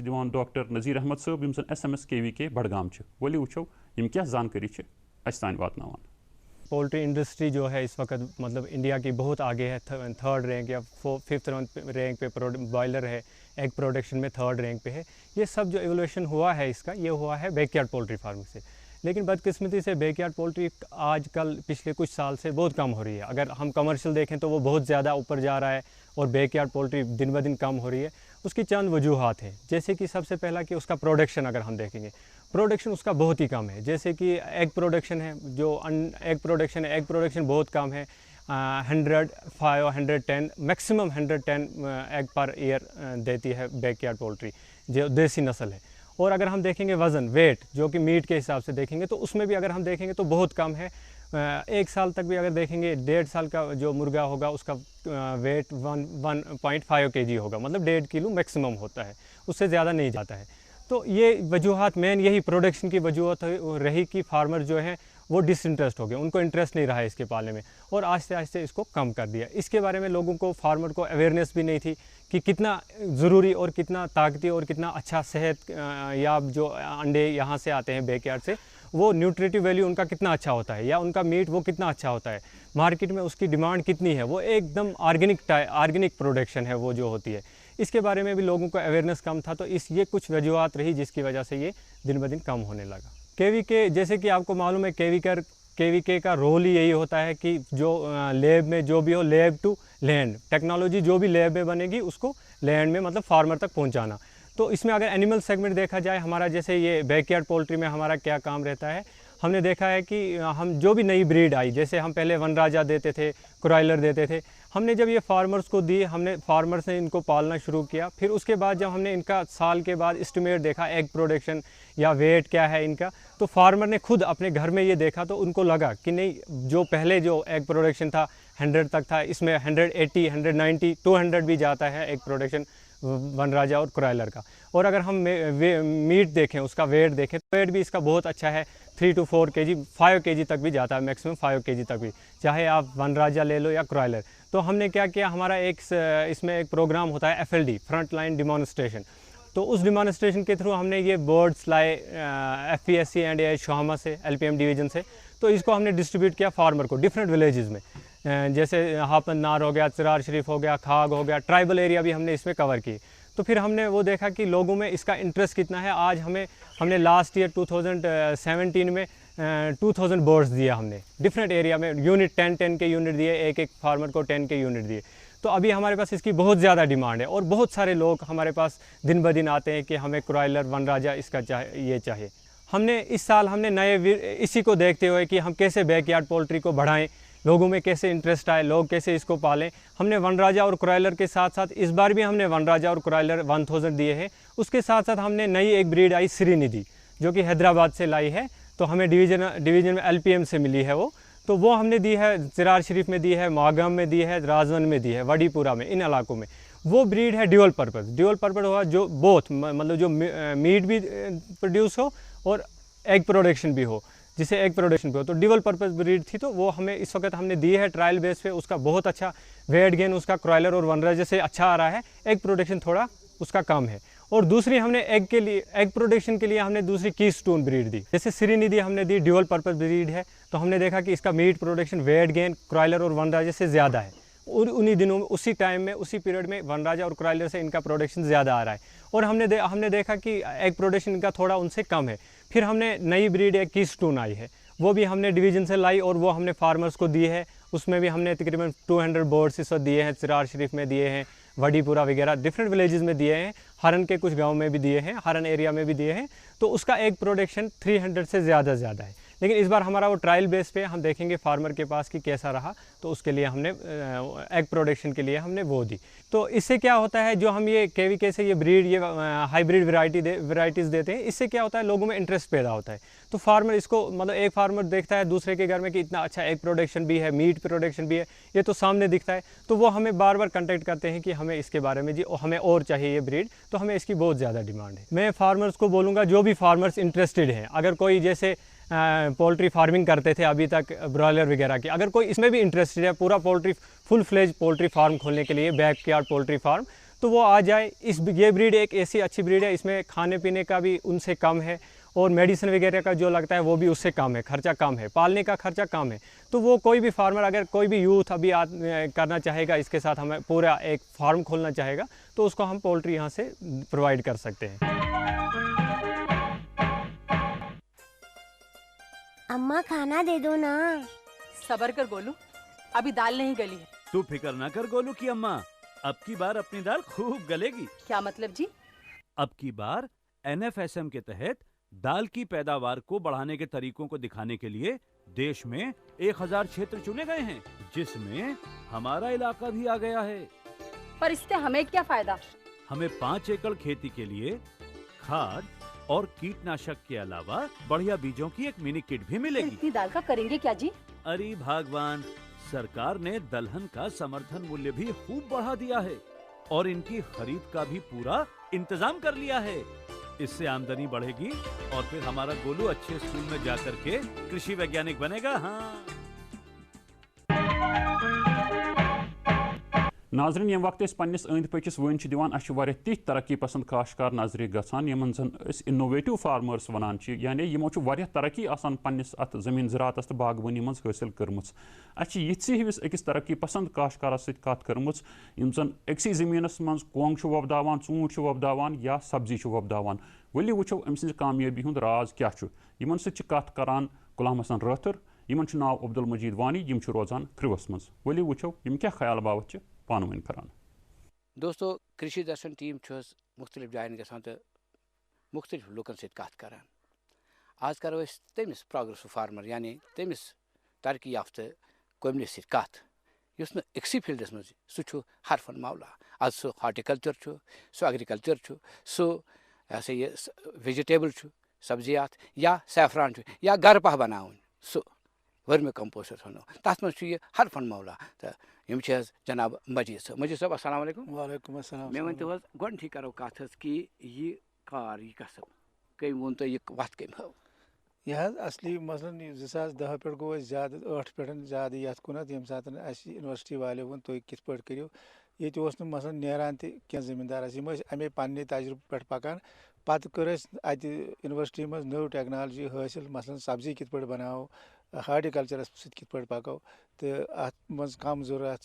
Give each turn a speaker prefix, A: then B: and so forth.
A: दिवान doctor नज़ीर अहमद साहब यम जन SMS KVK Budgam वली वुचो यम क्या जानकारी अस तान वातनावान।
B: पोल्ट्री इंडस्ट्री जो है इस वक्त मतलब इंडिया की बहुत आगे है, थर्ड रैंक या फिफ्थ रैंक पे बॉयलर है, एग प्रोडक्शन में थर्ड रैंक पे है। ये सब जो एवोल्यूशन हुआ है इसका, ये हुआ है बैकयार्ड पोल्ट्री फार्मिंग से। लेकिन बदकिस्मती से बैकयार्ड पोल्ट्री आजकल पिछले कुछ साल से बहुत कम हो रही है। अगर हम कमर्शियल देखें तो वो बहुत ज़्यादा ऊपर जा रहा है और बैकयार्ड पोल्ट्री दिन ब दिन कम हो रही है। उसकी चंद वजूहात हैं, जैसे कि सबसे पहला कि उसका प्रोडक्शन अगर हम देखेंगे, प्रोडक्शन उसका बहुत ही कम है। जैसे कि एग प्रोडक्शन है, जो एग प्रोडक्शन बहुत कम है। 105 110 मैक्सिमम 110 एग पर ईयर देती है बैकयार्ड पोल्ट्री जो देसी नस्ल है। और अगर हम देखेंगे वज़न वेट जो कि मीट के हिसाब से देखेंगे तो उसमें भी अगर हम देखेंगे तो बहुत कम है। एक साल तक भी अगर देखेंगे 1.5 साल का जो मुर्गा होगा उसका वेट 1.5 kg होगा, मतलब 1.5 किलो मैक्सिमम होता है, उससे ज़्यादा नहीं जाता है। तो ये वजूहात मेन यही प्रोडक्शन की वजूहत रही कि फार्मर जो है वो डिसइंटरेस्ट हो गए, उनको इंटरेस्ट नहीं रहा है इसके पालने में और आहिस्ते आहिस्ते इसको कम कर दिया। इसके बारे में लोगों को, फार्मर को अवेयरनेस भी नहीं थी कि कितना ज़रूरी और कितना ताकती और कितना अच्छा सेहत या जो अंडे यहाँ से आते हैं बैकयार्ड से, वो न्यूट्रिटिव वैल्यू उनका कितना अच्छा होता है या उनका मीट वो कितना अच्छा होता है, मार्केट में उसकी डिमांड कितनी है, वो एकदम ऑर्गेनिक प्रोडक्शन है वो जो होती है। इसके बारे में भी लोगों को अवेयरनेस कम था, तो ये कुछ वजूहत रही जिसकी वजह से ये दिन ब दिन कम होने लगा। KVK जैसे कि आपको मालूम है, KVK का रोल ही यही होता है कि जो लैब में जो भी हो, लैब टू लैंड टेक्नोलॉजी जो भी लैब में बनेगी उसको लैंड में मतलब फार्मर तक पहुंचाना। तो इसमें अगर एनिमल सेगमेंट देखा जाए, हमारा जैसे ये बैकयार्ड पोल्ट्री में हमारा क्या काम रहता है, हमने देखा है कि हम जो भी नई ब्रीड आई, जैसे हम पहले वनराजा देते थे, क्रॉयलर देते थे, हमने जब ये फार्मर्स को दी, हमने फार्मर्स ने इनको पालना शुरू किया। फिर उसके बाद जब हमने इनका साल के बाद एस्टिमेट देखा एग प्रोडक्शन या वेट क्या है इनका, तो फार्मर ने खुद अपने घर में ये देखा तो उनको लगा कि नहीं, जो पहले जो एग प्रोडक्शन था 100 तक था, इसमें 180 190 200 भी जाता है एग प्रोडक्शन वनराजा और क्रॉयलर का। और अगर हम मीट देखें, उसका वेट देखें तो वेट भी इसका बहुत अच्छा है, 3 to 4 kg 5 kg तक भी जाता है, मैक्सिमम 5 kg तक भी, चाहे आप वनराजा ले लो या क्रॉयलर। तो हमने क्या किया, हमारा इसमें एक प्रोग्राम होता है FLD, फ्रंट लाइन डिमॉन्स्ट्रेशन। तो उस डिमॉन्स्ट्रेशन के थ्रू हमने ये बर्ड्स लाए FPSC एंड शोहमा से, LPM डिवीज़न से। तो इसको हमने डिस्ट्रीब्यूट किया फार्मर को डिफरेंट विलेजेस में, जैसे हापन नार हो गया, चिरार शरीफ हो गया, खाग हो गया, ट्राइबल एरिया भी हमने इसमें कवर की। तो फिर हमने वो देखा कि लोगों में इसका इंटरेस्ट कितना है। आज हमने लास्ट ईयर 2017 में 2000 बर्ड्स दिया हमने डिफरेंट एरिया में, यूनिट 10 के यूनिट दिए, एक फार्मर को 10 के यूनिट दिए। तो अभी हमारे पास इसकी बहुत ज़्यादा डिमांड है और बहुत सारे लोग हमारे पास दिन ब दिन आते हैं कि हमें क्रॉयलर वनराजा इसका ये चाहिए। हमने इस साल इसी को देखते हुए कि हम कैसे बैकयार्ड पोल्ट्री को बढ़ाएं, लोगों में कैसे इंटरेस्ट आए, लोग कैसे इसको पालें, हमने वनराजा और क्रॉयलर के साथ साथ इस बार भी हमने वनराजा और क्रॉयलर 1000 दिए हैं। उसके साथ साथ हमने नई एक ब्रीड आई श्रीनिधि, जो कि हैदराबाद से लाई है। तो हमें डिवीज़न में LPM से मिली है वो हमने दी है, चिरार शरीफ में दी है, मागम में दी है, राजवन में दी है, वडीपुरा में, इन इलाकों में। वो ब्रीड है ड्यूअल पर्पज़ हुआ, जो बोथ मतलब जो मीट भी प्रोड्यूस हो और एग प्रोडक्शन भी हो, जिसे एग प्रोडक्शन पे हो, तो ड्यूअल पर्पज़ ब्रीड थी। तो वो हमें इस वक्त हमने दी है ट्रायल बेस पे। उसका बहुत अच्छा वेट गेन उसका क्रॉयलर और वनराजा से अच्छा आ रहा है, एग प्रोडक्शन थोड़ा उसका कम है। और दूसरी हमने एग प्रोडक्शन के लिए हमने दूसरी कीस्टोन ब्रीड दी, जैसे श्रीनिधि हमने दी, ड्यूअल पर्पज़ ब्रीड है। तो हमने देखा कि इसका मीट प्रोडक्शन वेट गेन क्रॉयलर और वनराजा से ज़्यादा है, और उन्हीं दिनों में उसी टाइम में उसी पीरियड में वनराजा और क्रॉयलर से इनका प्रोडक्शन ज़्यादा आ रहा है। और हमने देखा कि एग प्रोडक्शन इनका थोड़ा उनसे कम है। फिर हमने नई ब्रीड एक कीस्टोन आई है, वो भी हमने डिवीज़न से लाई और वो हमने फार्मर्स को दी है। उसमें भी हमने तकरीबन 200 बर्ड्स इस वक्त दिए हैं, चिरार शरीफ में दिए हैं, वडीपुरा वगैरह डिफरेंट विलेजेस में दिए हैं, हरन के कुछ गांव में भी दिए हैं, हरन एरिया में भी दिए हैं। तो उसका एग प्रोडक्शन 300 से ज़्यादा है। लेकिन इस बार हमारा वो ट्रायल बेस पे हम देखेंगे फार्मर के पास कि कैसा रहा, तो उसके लिए हमने एग प्रोडक्शन के लिए हमने वो दी। तो इससे क्या होता है, जो हम ये KVK से ये ब्रीड, ये हाइब्रिड वैरायटीज़ देते हैं, इससे क्या होता है, लोगों में इंटरेस्ट पैदा होता है। तो फार्मर इसको मतलब एक फार्मर देखता है दूसरे के घर में कि इतना अच्छा एग प्रोडक्शन भी है, मीट प्रोडक्शन भी है, ये तो सामने दिखता है। तो वो हमें बार बार कॉन्टेक्ट करते हैं कि हमें इसके बारे में जी हमें और चाहिए ये ब्रीड, तो हमें इसकी बहुत ज़्यादा डिमांड है। मैं फार्मर्स को बोलूँगा, जो भी फार्मर्स इंटरेस्टेड हैं, अगर कोई जैसे पोल्ट्री फार्मिंग करते थे अभी तक ब्रॉयलर वगैरह की, अगर कोई इसमें भी इंटरेस्टेड है पूरा poultry full fledge poultry farm खोलने के लिए, बैकयार्ड पोल्ट्री फार्म, तो वो आ जाए। ये ब्रीड एक ऐसी अच्छी ब्रीड है, इसमें खाने पीने का भी उनसे कम है और मेडिसिन वगैरह का जो लगता है वो भी उससे कम है, खर्चा कम है, पालने का खर्चा कम है। तो वो कोई भी फार्मर, अगर कोई भी यूथ अभी करना चाहेगा, इसके साथ हमें पूरा एक फार्म खोलना चाहेगा, तो उसको हम पोल्ट्री यहाँ से प्रोवाइड कर सकते हैं।
C: अम्मा खाना दे दो ना।
D: सबर कर गोलू, अभी दाल नहीं गली है।
E: तू फिक्र ना कर गोलू की अम्मा, अब की बार अपनी दाल खूब गलेगी।
D: क्या मतलब जी?
E: अब की बार NFSM के तहत दाल की पैदावार को बढ़ाने के तरीकों को दिखाने के लिए देश में 1000 क्षेत्र चुने गए हैं, जिसमें हमारा इलाका भी आ गया है।
D: पर इससे हमें क्या फायदा?
E: हमें 5 एकड़ खेती के लिए खाद और कीटनाशक के अलावा बढ़िया बीजों की एक मिनी किट भी मिलेगी।
D: इतनी दाल का करेंगे क्या जी?
E: अरे भगवान, सरकार ने दलहन का समर्थन मूल्य भी खूब बढ़ा दिया है और इनकी खरीद का भी पूरा इंतजाम कर लिया है। इससे आमदनी बढ़ेगी और फिर हमारा गोलू अच्छे स्कूल में जाकर के कृषि वैज्ञानिक बनेगा। हाँ
A: नाजरीन, यम वक्त पन्निस अंद पकिस वन दिवान तिथ तरक्की पसंद काश्तकार नजर गसान यमन जन इनोवेटिव फार्मर्स वनान यानी यमो तरक्की आसान पन्निस अत जमीन ज़राअतस तो बागवानी मज हासिल कर्मच। यिथसी हिविस अकिस तरक्की पसंद काश्तकारस सत कत कर्मच यम जन अक्सी जमीनस मज कोंग वोपदावान, ऊंट वोपदावान या सब्जी वोपदावान। वली वुचो अम सज कामयाबी हुंद राज क्या यमन सत कत करान गुलाम हसन राथर, यमन नाव अब्दुल मजीद वानी, यम रोजान क्रिवस मज। वली वुचो यम क्या ख्याल बावत पानवन करान।
F: दोस्तों, कृषि दर्शन टीम मुख्तलिफ जायन गसान तो मुख्तलिफ लुकन सत कत करान। आज करो तमिस प्रोग्रेसिव फार्मर यानी तमिस तरक्की याफ्त कमिस सत कत युस न अक्सी फील्डस मज सह हरफन मौला। आज सह हार्टिकल्चर, सह एग्रीकल्चर, सह ये वेजिटेबल सब्जियात या सैफरान या घर पह बनावन, सह वर्मी कंपोस्ट वन तथ मज हर फन मौला। तो यम जनाब मजीद साहब अस्सलाम वालेकुम।
G: वालेकुम अस्सलाम।
F: मे वन गोडि करो कत कि यह कार यह कसब कम वो तो यह वत कम हो
G: यह असली मसलन 2010 पे गो ज्यादा 8 पे ज्यादा ये कुन ये सात यूनिवर्सिटी वाले वो तुम कित पे करो ये मसलन नेरान तह जमींदार अमे पन्ने तजुर्बे पे पकान पत कर यूनिवर्सिटी मज नव टेक्नोलॉजी हासिल मसलन सब्जी कित पे बनाओ, हार्टिकल्चरस सत कित पे पको तो अत मज कम जरूरत